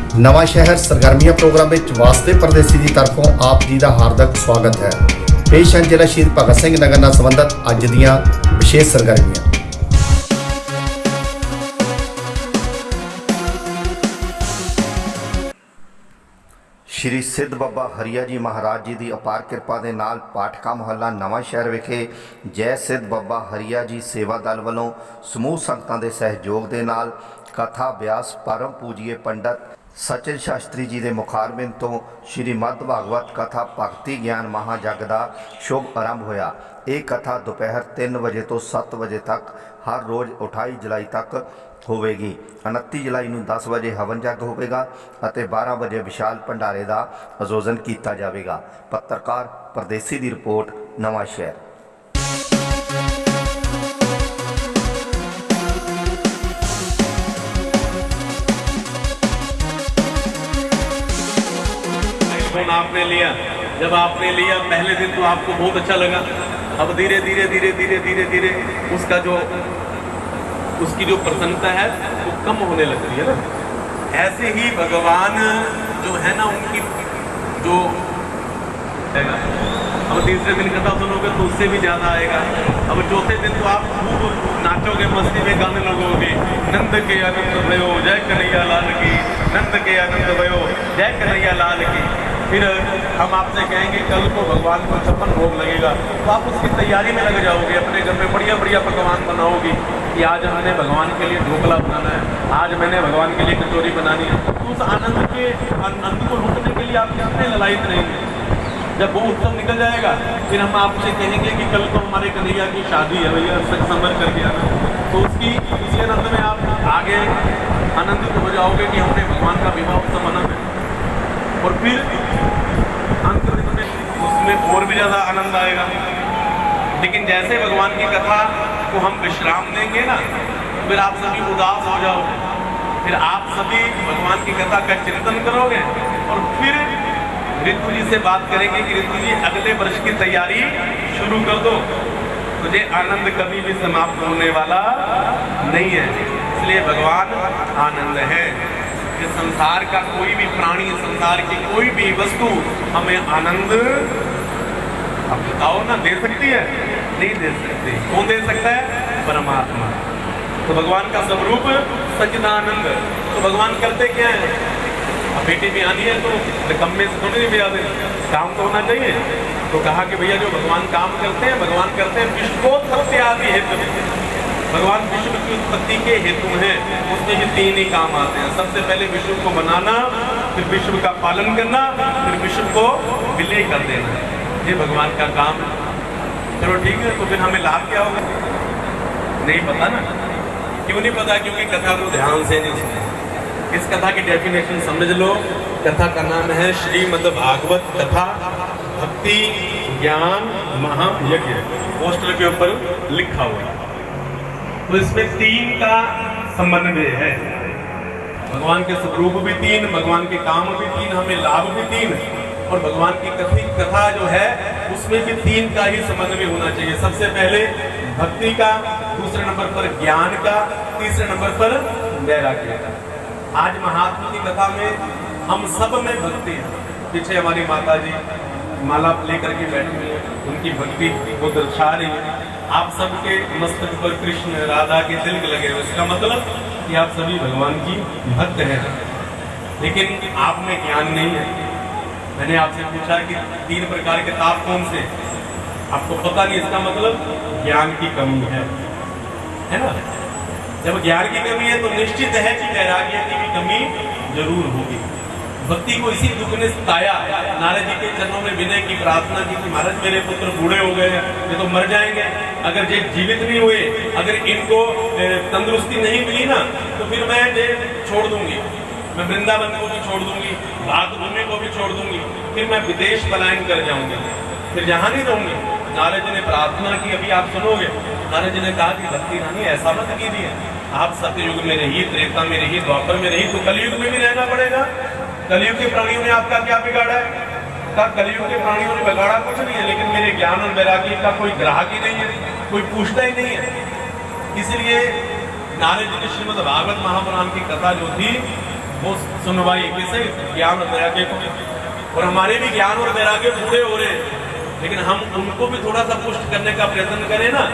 नवा शहर सरगर्मियां प्रोग्राम में वास्ते परदेसी की तरफों आप जी का हार्दिक स्वागत है। पेश हैं जिला शहीद भगत सिंह नगर नाल संबंधित अज दियां विशेष सरगर्मियां। श्री सिद्ध बाबा हरिया जी महाराज जी की अपार कृपा के नाल पाठका मोहल्ला नवा शहर विखे जय सिद्ध बाबा हरिया जी सेवा दल वालों समूह संगतां दे सहयोग के नाल कथा व्यास परम पूजिए पंडित सचिन शास्त्री जी के मुखारबिंद तो श्रीमद भागवत कथा भगती ज्ञान महाजग का शुभ आरंभ होया। ये कथा दोपहर 3 बजे तो 7 बजे तक हर रोज़ 28 जुलाई तक होवेगी। 29 जुलाई को 10 बजे हवन जग होगा और 12 बजे विशाल भंडारे का आयोजन किया जाएगा। पत्रकार परदेसी की रिपोर्ट नवा शहर। फोन आपने लिया, जब आपने लिया पहले दिन तो आपको बहुत अच्छा लगा, अब धीरे धीरे धीरे धीरे धीरे धीरे उसकी जो प्रसन्नता है वो कम होने लगती है ना। ऐसे ही भगवान जो है ना उनकी जो अब तीसरे दिन कथा सुनोगे तो उससे भी ज़्यादा आएगा। अब चौथे दिन तो आप खूब नाचोगे, मस्ती में गाने लगोगे, नंद के आनंद भयो जय कन्हैया लाल की, नंद के आनंद भयो जय कन्हैया लाल की। फिर हम आपसे कहेंगे कल को भगवान को 56 भोग लगेगा, तो आप उसकी तैयारी में लग जाओगे, अपने घर में बढ़िया बढ़िया पकवान बनाओगी कि आज हमने भगवान के लिए ढोकला बनाना है, आज मैंने भगवान के लिए कचौरी बनानी है। तो उस आनंद को लूटने के लिए आप कितने ललायत रहेंगे। जब वो उत्सव निकल जाएगा फिर हम आपसे कहेंगे कि कल को हमारे कन्हैया की शादी है, भैया संभल करके आना। तो उसी आनंद में आप आगे आनंदित हो जाओगे कि हमने भगवान का विवाह उत्सव मना है। और फिर अंत में उसमें और भी ज़्यादा आनंद आएगा। लेकिन जैसे भगवान की कथा को हम विश्राम देंगे ना, फिर आप सभी उदास हो जाओगे, फिर आप सभी भगवान की कथा का चिंतन करोगे और फिर ऋतु जी से बात करेंगे कि ऋतु जी अगले वर्ष की तैयारी शुरू कर दो, मुझे आनंद कभी भी समाप्त होने वाला नहीं है। इसलिए भगवान आनंद है। ये संसार का कोई भी प्राणी, संसार की कोई भी वस्तु हमें आनंद अब बताओ ना दे सकती है? नहीं दे सकती। कौन दे सकता है? परमात्मा। तो भगवान का स्वरूप सच्चिदानंद। तो भगवान करते क्या है? अब बेटी भी आनी है तो निकम्मे से थोड़ी नहीं बजा देनी, काम तो होना चाहिए। तो कहा कि भैया जो भगवान काम करते हैं, भगवान करते हैं विश्वोत्पत्ति आदि हेतु। भगवान विश्व की उत्पत्ति के हेतु हैं, उसमें भी 3 ही काम आते हैं। सबसे पहले विश्व को बनाना, फिर विश्व का पालन करना, फिर विश्व को विलय कर देना। ये भगवान का काम है। चलो ठीक है, तो फिर हमें लाभ क्या होगा? नहीं पता ना। क्यों नहीं पता? क्योंकि कथा को ध्यान से नहीं सुने। इस कथा की डेफिनेशन समझ लो। कथा का नाम है श्रीमद् भागवत कथा भक्ति ज्ञान महायज्ञ। पोस्टर के ऊपर लिखा हुआ। तो इसमें 3 का समन्वय है। भगवान के स्वरूप भी 3, भगवान के काम भी 3, हमें लाभ भी 3, और भगवान की कथा जो है उसमें भी 3 का ही समन्वय होना चाहिए। सबसे पहले भक्ति का, दूसरे नंबर पर ज्ञान का, तीसरे नंबर पर वैराग्य का। आज महात्मा की कथा में हम सब में भक्ति है। पीछे हमारी माता जी माला लेकर के बैठी हुई है, उनकी भक्ति को दर्शा रही है। आप सबके मस्तक पर कृष्ण राधा के तिलक लगे हुए, इसका मतलब कि आप सभी भगवान की भक्त हैं। लेकिन आप में ज्ञान नहीं है। मैंने आपसे पूछा कि 3 प्रकार के ताप कौन से? आपको पता नहीं, इसका मतलब ज्ञान की कमी है ना। जब ज्ञान की कमी है तो निश्चित है कि वैराग्य की भी कमी जरूर होगी। भक्ति को इसी दुख ने सताया। नारद जी के चरणों में विनय की प्रार्थना की कि महाराज मेरे पुत्र बूढ़े हो गए, ये तो मर जाएंगे, अगर ये जीवित नहीं हुए, अगर इनको तंदुरुस्ती नहीं मिली ना, तो फिर मैं ये छोड़ दूंगी, मैं वृंदावन को भी छोड़ दूंगी, भागभूमि को भी छोड़ दूंगी, फिर मैं विदेश पलायन कर जाऊंगी, फिर यहाँ नहीं रहूंगी। नारद जी ने प्रार्थना की, अभी आप सुनोगे। नारद जी ने कहा कि भक्ति रानी ऐसा मत कीजिए, आप सत्ययुग में रहिए, त्रेता में रहिए, द्वापर में रहिए, तो कलयुग में भी रहना पड़ेगा। कलयुग के प्राणियों ने आपका क्या बिगाड़ा है? कलयुग के प्राणियों ने बिगाड़ा कुछ नहीं है, लेकिन मेरे ज्ञान और वैराग्य का कोई ग्राहक ही नहीं है, कोई पूछता ही नहीं है। इसलिए नारद जी ने श्रीमद् भागवत महापुराण की कथा जो थी वो सुनवाई किसे? ज्ञान और वैराग्य को। और हमारे भी ज्ञान और वैराग्य पूरे हो रहे, लेकिन हम उनको भी थोड़ा सा पुष्ट करने का प्रयत्न करें ना।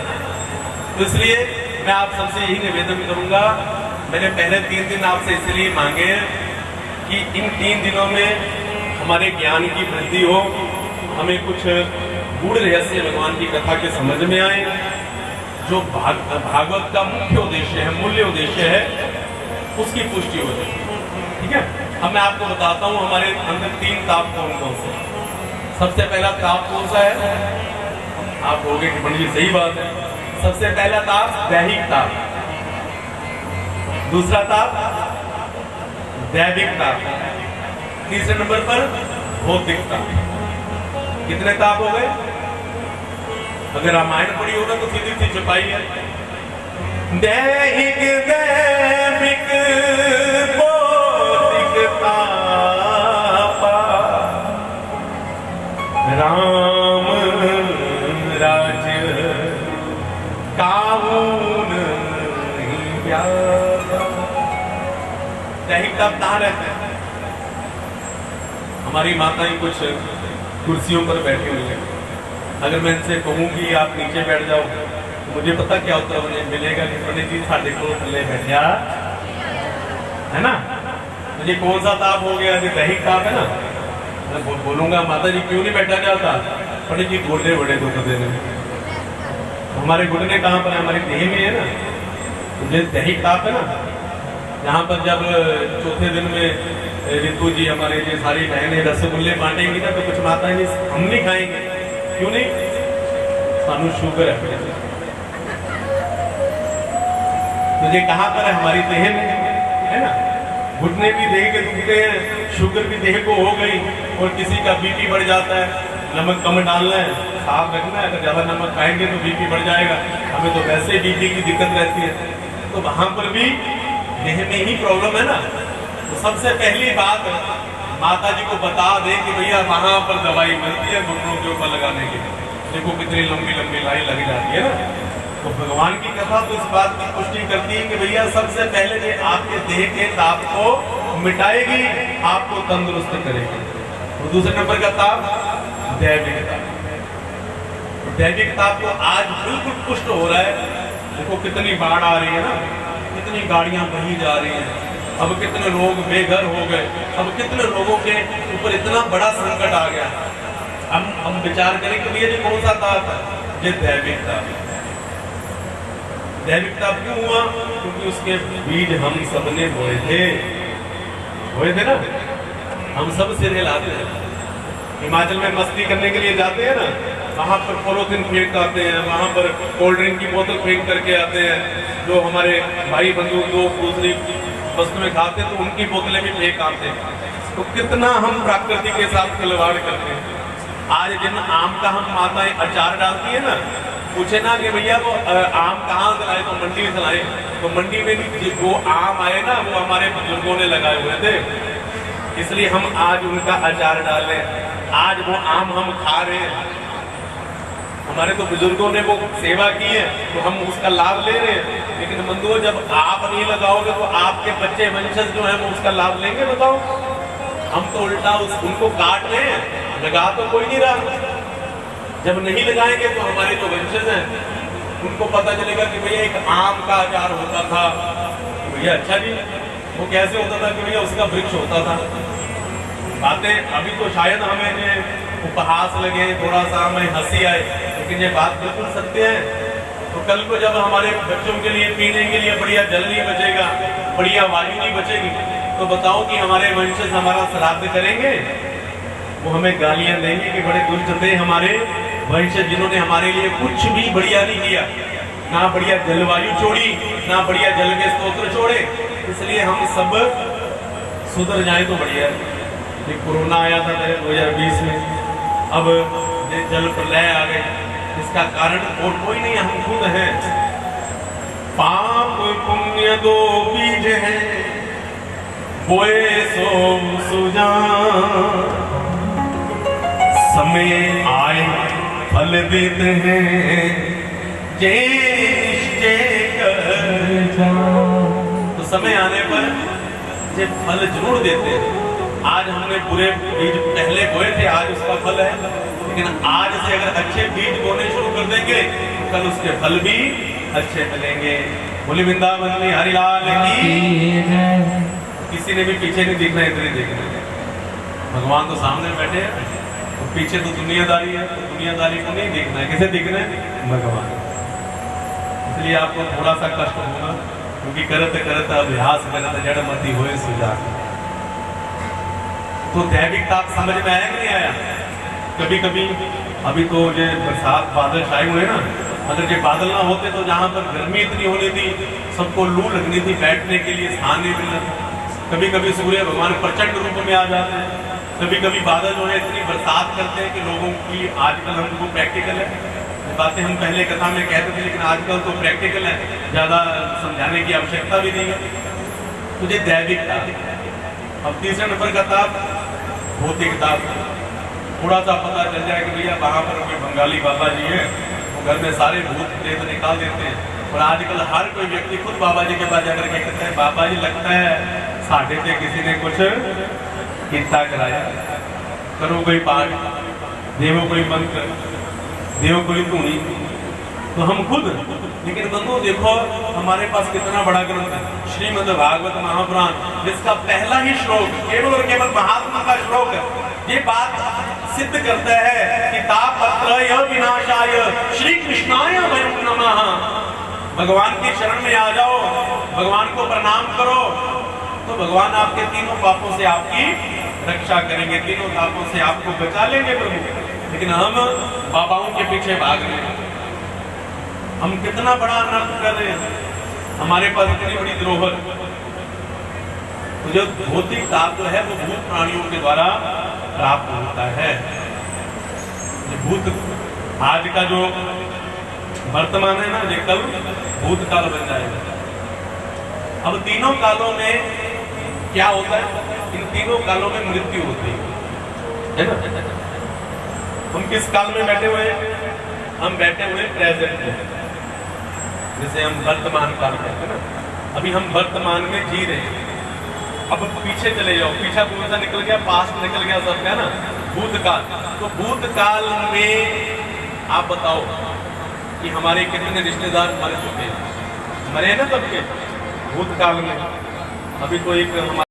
तो इसलिए मैं आप सबसे यही निवेदन करूंगा, मैंने पहले 3 दिन आपसे इसलिए मांगे कि इन 3 दिनों में हमारे ज्ञान की वृद्धि हो, हमें कुछ गूढ़ रहस्य भगवान की कथा के समझ में आए, जो भागवत का मुख्य उद्देश्य है, मूल्य उद्देश्य है, उसकी पुष्टि हो जाए। ठीक है, अब मैं आपको बताता हूँ हमारे अंदर 3 ताप कौन कौन से। सबसे पहला ताप कौन सा है? आप कहोगे कि पंडित जी सही बात है। सबसे पहला ताप दैहिक ताप, दूसरा ताप दैविक ताप, तीसरे नंबर पर भौतिक ताप। कितने ताप हो गए? अगर रामायण पढ़ी होगा तो सीधी सी छुपाई है। दैहिक दैविक भौतिक तापा, राम राज्य काहून व्यापा। दैहिक ताप कहाँ रहते हैं? हमारी माताएं कुछ कुर्सियों पर बैठी हुई है, अगर मैं इनसे कहूँ कि आप नीचे बैठ जाओ तो मुझे पता क्या उत्तर मुझे मिलेगा कि पंडित जी साढ़े को थल्ले बैठा है ना। मुझे कौन सा ताप हो गया? दैहिक ताप है ना। मैं बोलूंगा माता जी क्यों नहीं बैठा जाता? पंडित जी घुटने बड़े दुख देने। हमारे घुटने कहाँ पर है? हमारी देह में है ना। मुझे दैहिक ताप है ना। यहाँ पर जब चौथे दिन में रितु जी हमारे जो सारी बहनें रसगुल्ले बांटेंगी ना, तो कुछ माताएं हम नहीं खाएंगे। क्यों नहीं? सानू शुगर है। तुझे कहाँ पर है? हमारी देह में है ना। घुटने भी देह के दुखते हैं, शुगर भी देह को हो गई, और किसी का बीपी बढ़ जाता है। नमक कम डालना है, साफ रखना है। अगर ज्यादा नमक खाएंगे तो बीपी बढ़ जाएगा। हमें तो वैसे बीपी की दिक्कत रहती है, तो वहां पर भी देह में ही प्रॉब्लम है ना। तो सबसे पहली बात माता जी को बता दे कि भैया वहां पर दवाई मिलती है घुटनों के ऊपर लगाने के लिए। देखो कितनी लंबी लंबी लाइन लगी जाती है ना। तो भगवान की कथा तो इस बात की पुष्टि करती है कि भैया सबसे पहले ये आपके देह के ताप को मिटाएगी, आपको तंदुरुस्त करेगी। तो दूसरे नंबर का ताप दैविक ताप। दैविक ताप को आज बिल्कुल पुष्ट हो रहा है। देखो कितनी बाढ़ आ रही है ना, कितनी गाड़ियां बही जा रही हैं, अब कितने लोग बेघर हो गए, अब कितने लोगों के ऊपर इतना बड़ा संकट आ गया। हम विचार करें कि भैया जी कौन सा ताप है? ये दैविक ताप। दैविक ताप क्यों हुआ? क्योंकि उसके बीज हम सबने बोए थे ना। हम सब सिरे लाते हैं। हिमाचल में मस्ती करने के लिए जाते हैं ना, वहां पर पॉलिथीन फेंक आते हैं, वहां पर कोल्ड ड्रिंक की बोतल फेंक करके आते हैं। जो हमारे भाई बंधु दो दूसरी वस्तु में खाते हैं तो उनकी बोतलें भी फेंक आते हैं। तो कितना हम प्रकृति के साथ खिलवाड़ करते हैं। आज जिन आम का हम माताएं अचार डालती है ना, पूछे ना कि भैया वो आम कहाँ से लाए, तो मंडी से लाए। तो मंडी में वो आम आए ना, वो हमारे बुजुर्गों ने लगाए हुए थे, इसलिए हम आज उनका अचार डाल रहे हैं। आज वो आम हम खा रहे हैं। हमारे तो बुजुर्गों ने वो सेवा की है, तो हम उसका लाभ ले रहे हैं। लेकिन बंधुओं, जब आप नहीं लगाओगे तो आपके बच्चे वंशज जो हैं वो उसका लाभ लेंगे? बताओ। हम तो उल्टा उनको काट रहे हैं, लगा तो कोई नहीं रहा। जब नहीं लगाएंगे तो हमारे जो वंशज हैं उनको पता चलेगा कि भैया एक आम का अचार होता था। भैया अच्छा जी, वो कैसे होता था? कि भैया उसका वृक्ष होता था। बातें अभी तो शायद हमें उपहास लगे, थोड़ा सा हमें हंसी आए, लेकिन ये बात बिल्कुल सत्य है। तो कल को जब हमारे बच्चों के लिए पीने के लिए बढ़िया जल नहीं बचेगा, बढ़िया वायु नहीं बचेगी, तो बताओ कि हमारे वंशज हमारा श्राद्ध करेंगे? वो हमें गालियां देंगे कि बड़े दुष्ट थे हमारे वंशज, जिन्होंने हमारे लिए कुछ भी बढ़िया नहीं किया, ना बढ़िया जलवायु छोड़ी, ना बढ़िया जल के स्तोत्र छोड़े। इसलिए हम सब सुधर जाए तो बढ़िया। ये कोरोना आया था 2020 में, अब जल प्रलय आ गए। इसका कारण और कोई नहीं, हम खुद हैं। पाप पुण्य दो बीज हैं, बोए सो सुजान, समय आए फल देते हैं, जे निश्चय कर जान। तो समय आने पर अच्छे फल जरूर देते हैं। आज हमने बुरे बीज पहले बोए थे, आज उसका फल है, लेकिन आज से अगर अच्छे बीज बोने शुरू कर देंगे तो कल उसके फल भी अच्छे मिलेंगे। बोले वृंदावन में हरिलाल की। किसी ने भी पीछे नहीं देखना, इधर ही देखना है। भगवान तो सामने बैठे हैं, तो पीछे तो दुनियादारी है, तो दुनियादारी को नहीं देखना है, किसे देखना है? भगवान। इसलिए आपको थोड़ा सा कष्ट होगा, क्योंकि करते करते अभ्यास करते जड़मती हुए सुजान। तो दैविकता आप समझ में आया कि नहीं आया? कभी कभी अभी तो ये बरसात बादल छाए हुए ना, अगर ये बादल ना होते तो जहाँ पर गर्मी इतनी होनी थी, सबको लू लगनी थी, बैठने के लिए स्थान नहीं मिलना। कभी कभी सूर्य भगवान प्रचंड रूप में आ जाते हैं, कभी कभी बादल जो है इतनी बरसात करते हैं कि लोगों की, आजकल हमको प्रैक्टिकल है, बातें हम पहले कथा में कहते थे, लेकिन आजकल तो प्रैक्टिकल है, ज़्यादा समझाने की आवश्यकता भी नहीं है। तो ये दैविकता। अब तीसरे नंबर का था भौतिकता। थोड़ा सा पता चल जाए कि भैया वहाँ पर कोई बंगाली बाबा जी हैं, वो घर में सारे भूत प्रेत निकाल देते हैं। और आजकल हर कोई व्यक्ति खुद बाबा जी के पास जाकर के कहते हैं, बाबा जी लगता है साढ़े से किसी ने कुछ किस्सा कराया, करो कोई पाठ, देवो कोई मंत्र, देवो कोई धूनी। तो हम खुद, लेकिन बंधु देखो हमारे पास कितना बड़ा ग्रंथ है, श्रीमद् भागवत महापुराण, जिसका पहला ही श्लोक केवल और केवल महात्मा का श्लोक है, ये बात सिद्ध करता है कि तापत्रय विनाशाय श्री कृष्णाय वयं नमः। भगवान की शरण में आ जाओ, भगवान को प्रणाम करो, तो भगवान आपके तीनों पापों से आपकी रक्षा करेंगे, तीनों पापों से आपको बचा लेंगे प्रभु। लेकिन हम बाबाओं के पीछे भाग रहे हैं, हम कितना बड़ा अनर्थ कर रहे हैं, हमारे पास इतनी बड़ी धरोहर। तो जो भौतिक ताप जो है वो भूत प्राणियों के द्वारा प्राप्त होता है। भूत आज का जो वर्तमान है ना, ये कल भूतकाल बन जाएगा। अब तीनों कालों में क्या होता है? इन तीनों कालों में मृत्यु होती है ना। हम किस काल में बैठे हुए हैं? हम बैठे हुए प्रेजेंट में, जैसे हम वर्तमान काल में है ना, अभी हम वर्तमान में जी रहे हैं। अब पीछे चले जाओ, पीछा कौन सा निकल गया? पास्ट निकल गया सब, है ना, भूतकाल। तो भूतकाल में आप बताओ कि हमारे कितने रिश्तेदार मर चुके हैं? मरे हैं ना सबके भूतकाल में। अभी तो एक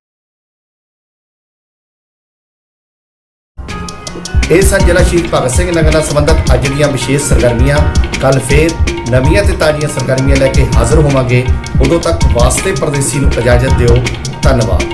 ਇਹ ਸਨ ਜ਼ਿਲ੍ਹਾ ਸ਼ਹੀਦ ਭਗਤ ਸਿੰਘ ਨਗਰ ਨਾਲ ਸੰਬੰਧਿਤ ਅੱਜ ਦੀਆਂ ਵਿਸ਼ੇਸ਼ ਸਰਗਰਮੀਆਂ। ਕੱਲ ਫੇਰ ਨਵੀਆਂ ਤੇ ਤਾਜ਼ੀਆਂ ਸਰਗਰਮੀਆਂ ਲੈ ਕੇ ਹਾਜ਼ਰ ਹੋਵਾਂਗੇ। ਉਦੋਂ ਤੱਕ ਵਾਸਤੇ ਪਰਦੇਸੀ ਨੂੰ ਇਜਾਜ਼ਤ ਦਿਓ। ਧੰਨਵਾਦ।